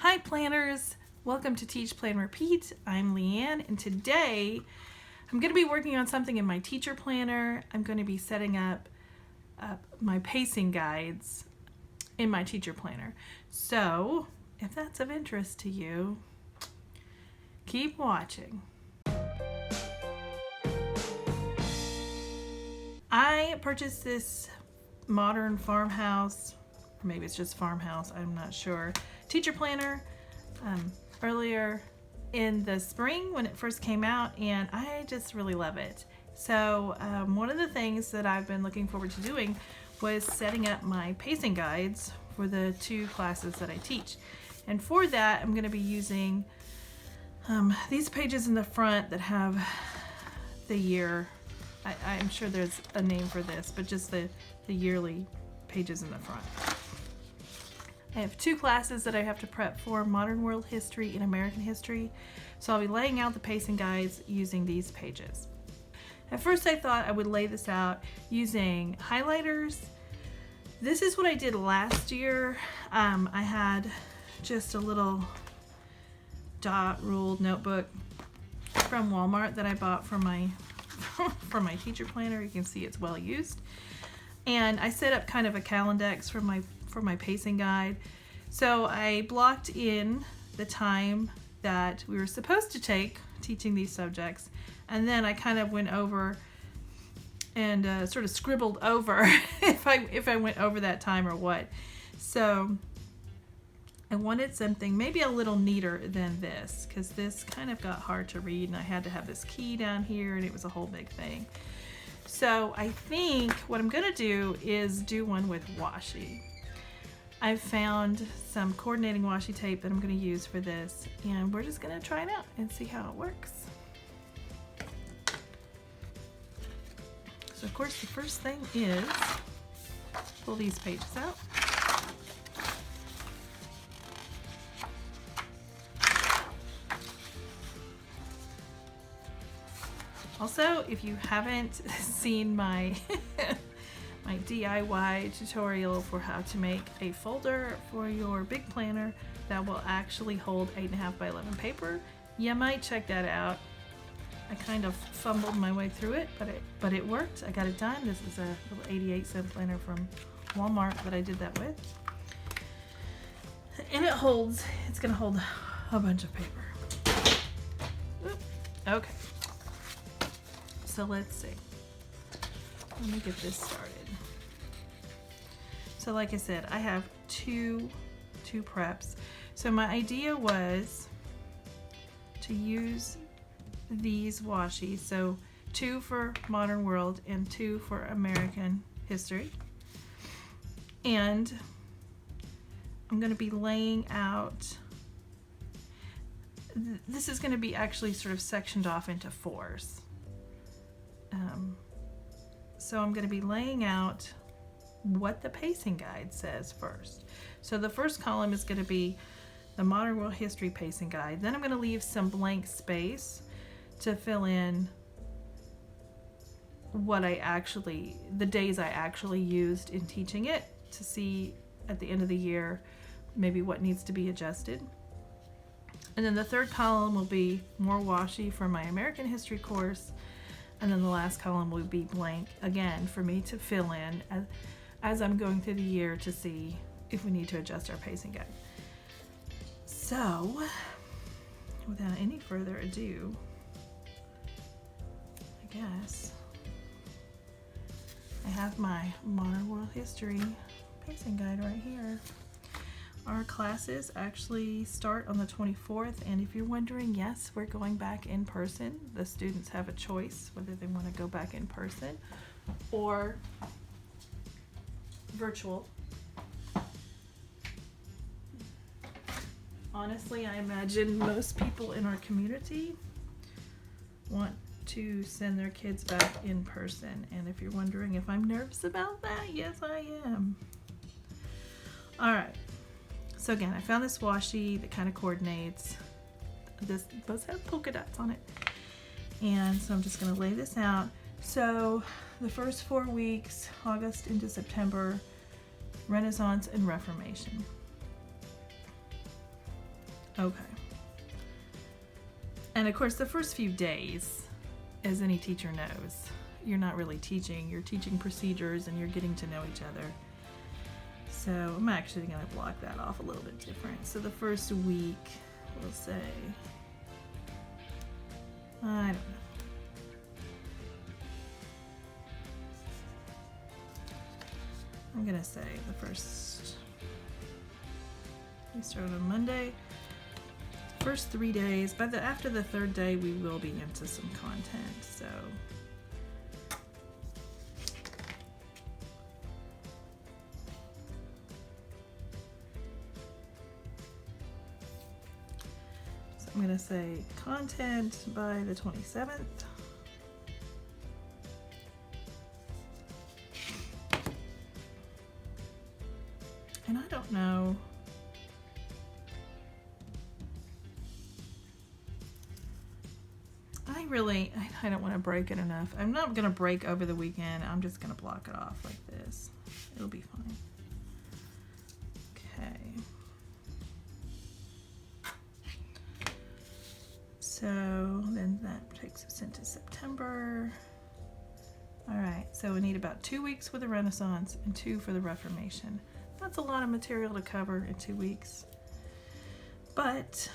Hi planners, welcome to Teach, Plan, Repeat. I'm Leanne, and today I'm going to be working on something in my teacher planner. I'm going to be setting up my pacing guides in my teacher planner. So if that's of interest to you, keep watching. I purchased this modern farmhouse, or maybe it's just farmhouse, I'm not sure, teacher planner earlier in the spring when it first came out, and I just really love it. So one of the things that I've been looking forward to doing was setting up my pacing guides for the two classes that I teach. And for that, I'm going to be using these pages in the front that have the year. I'm sure there's a name for this, but just the yearly pages in the front. I have two classes that I have to prep for, Modern World History and American History. So I'll be laying out the pacing guides using these pages. At first I thought I would lay this out using highlighters. This is what I did last year. I had just a little dot ruled notebook from Walmart that I bought for my teacher planner. You can see it's well used. And I set up kind of a Calendex for my pacing guide. So I blocked in the time that we were supposed to take teaching these subjects, and then I kind of went over and sort of scribbled over if I went over that time or what. So I wanted something maybe a little neater than this, because this kind of got hard to read and I had to have this key down here and it was a whole big thing. So I think what I'm gonna do is do one with washi. I've found some coordinating washi tape that I'm going to use for this, and we're just going to try it out and see how it works. So of course the first thing is pull these pages out. Also, if you haven't seen my my DIY tutorial for how to make a folder for your big planner that will actually hold 8.5 by 11 paper, you might check that out. I kind of fumbled my way through it, but it worked. I got it done. This is a little 88-cent planner from Walmart that I did that with. And it's gonna hold a bunch of paper. Oop. Okay. So let's see. Let me get this started. So like I said, I have two preps. So my idea was to use these washi. So 2 for Modern World and 2 for American History. And I'm going to be laying out, this is going to be actually sort of sectioned off into 4s. So I'm going to be laying out what the pacing guide says first. So the first column is going to be the Modern World History pacing guide. Then I'm going to leave some blank space to fill in the days I actually used in teaching it, to see at the end of the year maybe what needs to be adjusted. And then the third column will be more washi for my American History course. And then the last column will be blank again for me to fill in as I'm going through the year to see if we need to adjust our pacing guide. So, without any further ado, I guess I have my Modern World History pacing guide right here. Our classes actually start on the 24th, and if you're wondering, yes, we're going back in person. The students have a choice whether they want to go back in person or virtual. Honestly, I imagine most people in our community want to send their kids back in person, and if you're wondering if I'm nervous about that, yes, I am. All right. So again, I found this washi that kind of coordinates. Both have polka dots on it. And so I'm just going to lay this out. So the first 4 weeks, August into September, Renaissance and Reformation. Okay. And of course, the first few days, as any teacher knows, you're not really teaching. You're teaching procedures and you're getting to know each other. So I'm actually going to block that off a little bit different. So the first week, we'll say, I don't know. I'm going to say the first, we start on Monday. First 3 days, but after the third day, we will be into some content. So I'm going to say content by the 27th. And I don't know. I don't want to break it enough. I'm not going to break over the weekend. I'm just going to block it off like this. It'll be fine. Okay. So then that takes us into September. All right, so we need about 2 weeks for the Renaissance and 2 for the Reformation. That's a lot of material to cover in 2 weeks. But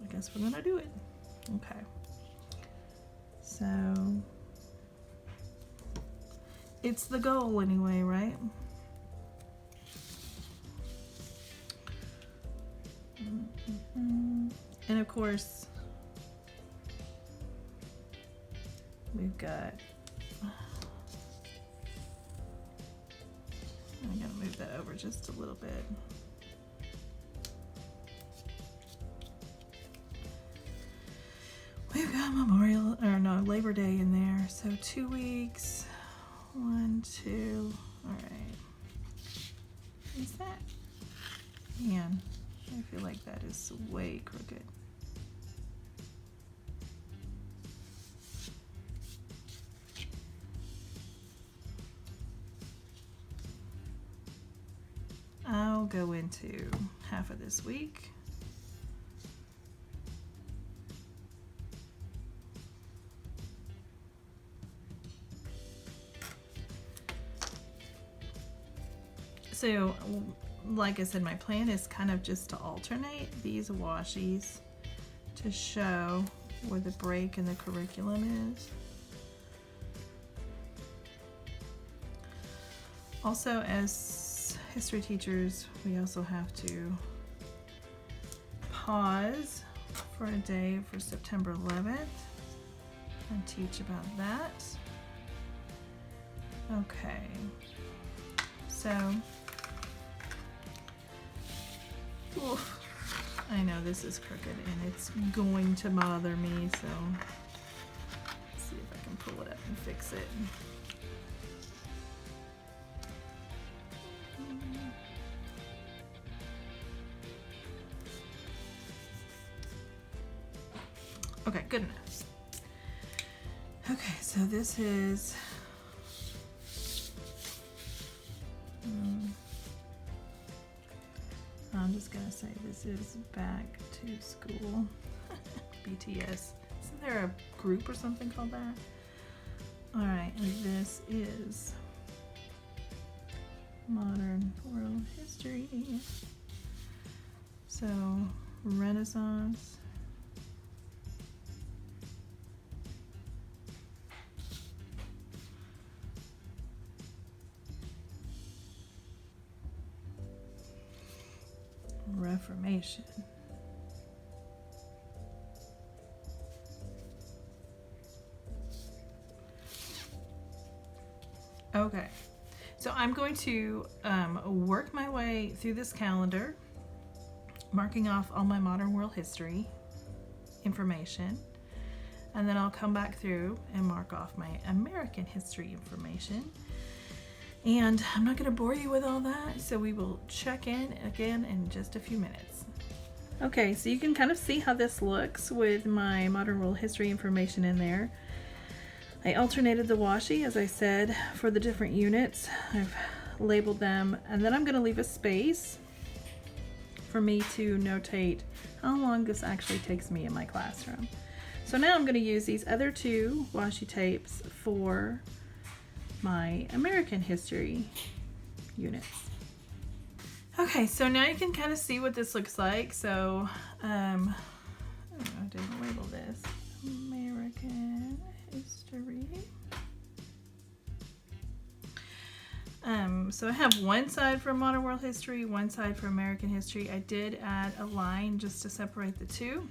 I guess we're gonna do it. Okay. So it's the goal anyway, right? And of course, we've got, I'm gonna move that over just a little bit. We've got Labor Day in there. So 2 weeks, 1, 2, all right. Is that, man, I feel like that is way crooked. I'll go into half of this week. So, like I said, my plan is kind of just to alternate these washies to show where the break in the curriculum is. Also, as history teachers, we also have to pause for a day for September 11th and teach about that. Okay, so oof, I know this is crooked and it's going to bother me, so let's see if I can pull it up and fix it. Okay, good enough. Okay, so this is I'm just gonna say this is back to school. BTS. Isn't there a group or something called that? All right, and this is modern world history. So Renaissance. Reformation. Okay, so I'm going to work my way through this calendar, marking off all my modern world history information, and then I'll come back through and mark off my American history information. And I'm not going to bore you with all that, so we will check in again in just a few minutes. Okay, so you can kind of see how this looks with my modern world history information in there. I alternated the washi, as I said, for the different units. I've labeled them, and then I'm going to leave a space for me to notate how long this actually takes me in my classroom. So now I'm going to use these other two washi tapes for my American history units. Okay, so now you can kind of see what this looks like. So, I didn't label this. American history. So I have one side for modern world history, one side for American history. I did add a line just to separate the two.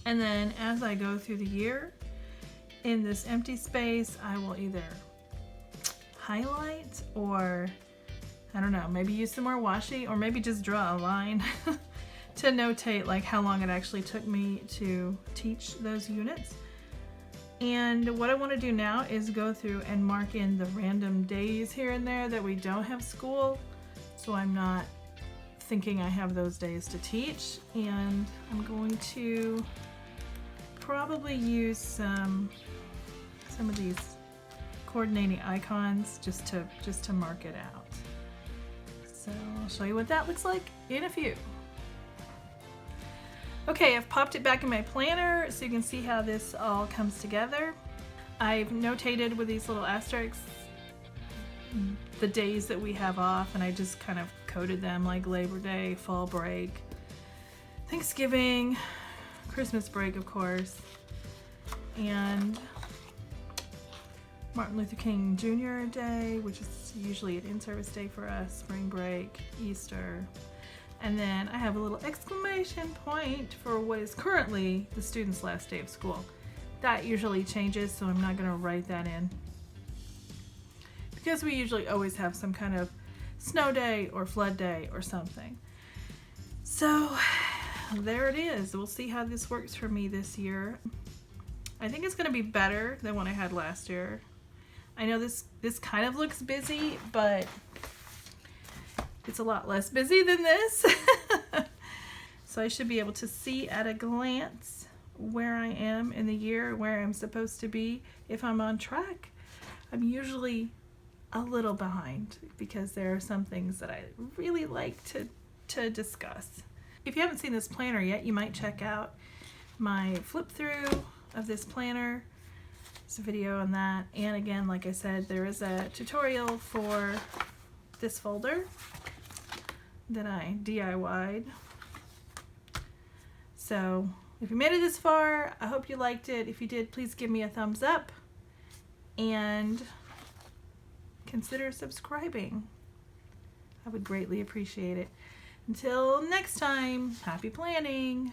And then as I go through the year, in this empty space, I will either highlight or, I don't know, maybe use some more washi, or maybe just draw a line to notate like how long it actually took me to teach those units. And what I want to do now is go through and mark in the random days here and there that we don't have school, so I'm not thinking I have those days to teach. And I'm going to probably use some of these coordinating icons just to mark it out. So I'll show you what that looks like in a few. Okay, I've popped it back in my planner so you can see how this all comes together. I've notated with these little asterisks the days that we have off, and I just kind of coded them like Labor Day, fall break, Thanksgiving, Christmas break, of course, and Martin Luther King Jr. Day, which is usually an in-service day for us, spring break, Easter. And then I have a little exclamation point for what is currently the student's last day of school. That usually changes, so I'm not going to write that in, because we usually always have some kind of snow day or flood day or something. So there it is. We'll see how this works for me this year. I think it's going to be better than what I had last year. I know this kind of looks busy, but it's a lot less busy than this. So I should be able to see at a glance where I am in the year, where I'm supposed to be, if I'm on track. I'm usually a little behind because there are some things that I really like to discuss. If you haven't seen this planner yet, you might check out my flip through of this planner. There's a video on that. And again, like I said, there is a tutorial for this folder that I DIY'd. So if you made it this far, I hope you liked it. If you did, please give me a thumbs up and consider subscribing. I would greatly appreciate it. Until next time, happy planning!